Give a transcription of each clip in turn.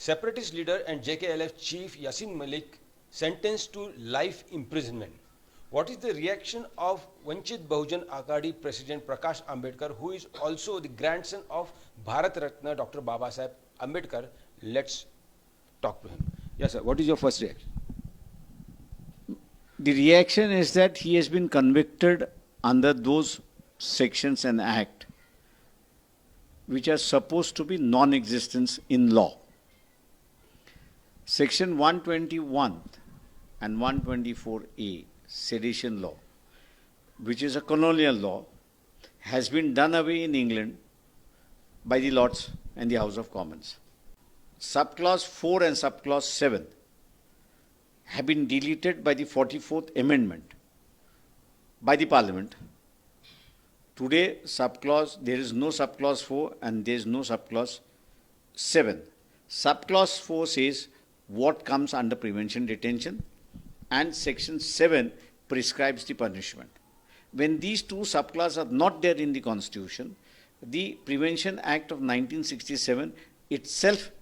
Separatist leader and JKLF chief Yasin Malik sentenced to life imprisonment. What is the reaction of Vanchit Bahujan Aghadi President Prakash Ambedkar, who is also the grandson of Bharat Ratna Dr. Babasaheb Ambedkar? Let's talk to him. Yes, sir. What is your first reaction? The reaction is that he has been convicted under those sections and act which are supposed to be non-existent in law. Section 121 and 124A, sedition law, which is a colonial law, has been done away in England by the Lords and the House of Commons. Subclause 4 and subclause 7 have been deleted by the 44th Amendment by the Parliament. Today, there is no subclause 4 and there is no subclause 7. Subclause 4 says what comes under prevention detention, and section 7 prescribes the punishment. When these two subclasses are not there in the Constitution, the Prevention Act of 1967 itself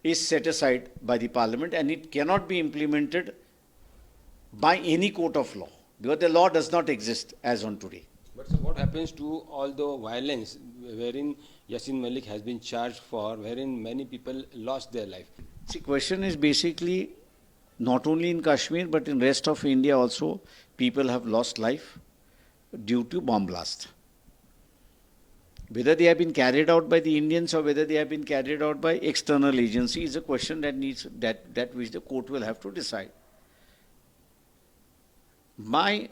is set aside by the Parliament, and it cannot be implemented by any court of law because the law does not exist as on today. But so what happens to all the violence wherein Yasin Malik has been charged for, wherein many people lost their life? The question is basically not only in Kashmir but in rest of India also, people have lost life due to bomb blast. Whether they have been carried out by the Indians or whether they have been carried out by external agencies is a question that needs that which the court will have to decide. My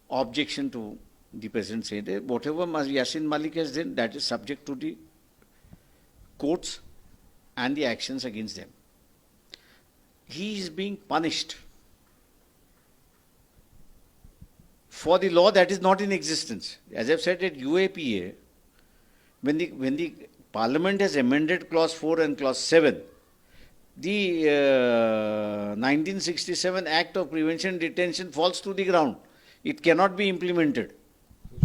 objection to the President said that whatever Yasin Malik has done, that is subject to the courts and the actions against them. He is being punished for the law that is not in existence. As I've said at UAPA, when the Parliament has amended clause 4 and clause 7, the 1967 Act of Prevention Detention falls to the ground. It cannot be implemented.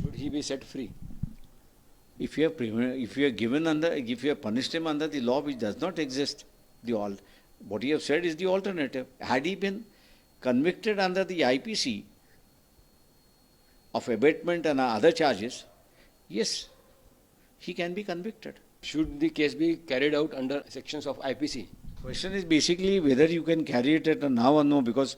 Should he be set free? If you have punished him under the law which does not exist, what you have said is the alternative. Had he been convicted under the IPC of abatement and other charges, yes, he can be convicted. Should the case be carried out under sections of IPC? Question is basically whether you can carry it at now or no, because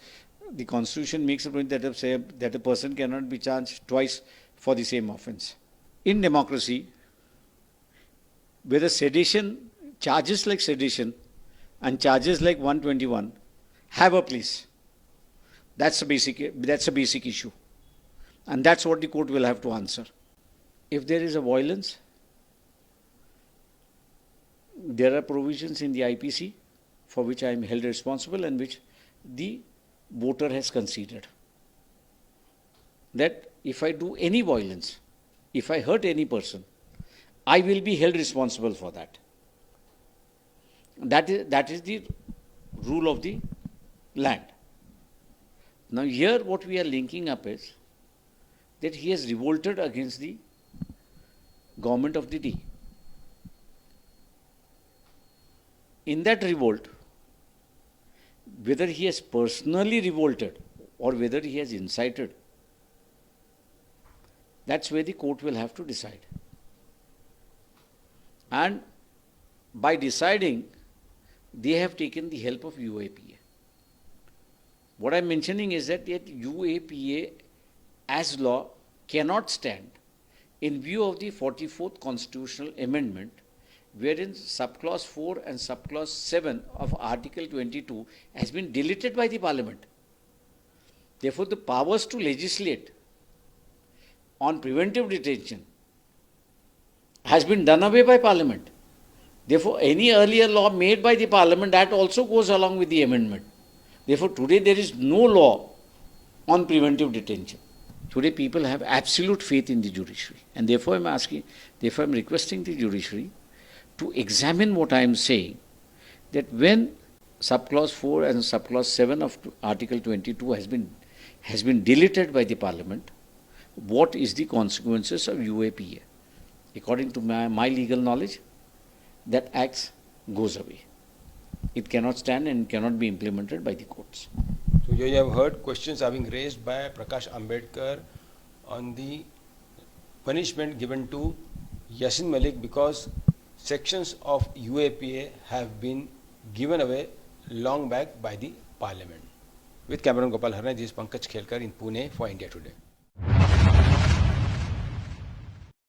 the Constitution makes a point that a person cannot be charged twice for the same offence. In democracy, whether sedition, charges like sedition and charges like 121 have a place. That's a basic issue. And that's what the court will have to answer. If there is a violence, there are provisions in the IPC for which I am held responsible and which the voter has conceded. That if I do any violence, if I hurt any person, I will be held responsible for that. That is the rule of the land. Now here what we are linking up is that he has revolted against the government of the day. In that revolt, whether he has personally revolted or whether he has incited, that's where the court will have to decide. And by deciding, they have taken the help of UAPA. What I'm mentioning is that UAPA as law cannot stand in view of the 44th Constitutional Amendment, wherein subclause 4 and subclause 7 of Article 22 has been deleted by the Parliament. Therefore, the powers to legislate on preventive detention has been done away by Parliament. Therefore, any earlier law made by the Parliament, that also goes along with the amendment. Therefore, today there is no law on preventive detention. Today people have absolute faith in the judiciary, and therefore I'm requesting the judiciary to examine what I am saying, that when subclause 4 and subclause 7 of Article 22 has been deleted by the Parliament, what is the consequences of UAPA? According to my legal knowledge, that acts goes away. It cannot stand and cannot be implemented by the courts. So you have heard questions are being raised by Prakash Ambedkar on the punishment given to Yasin Malik because sections of UAPA have been given away long back by the parliament. With Cameron Gopal Harne, this is Pankaj Khelkar in Pune for India Today.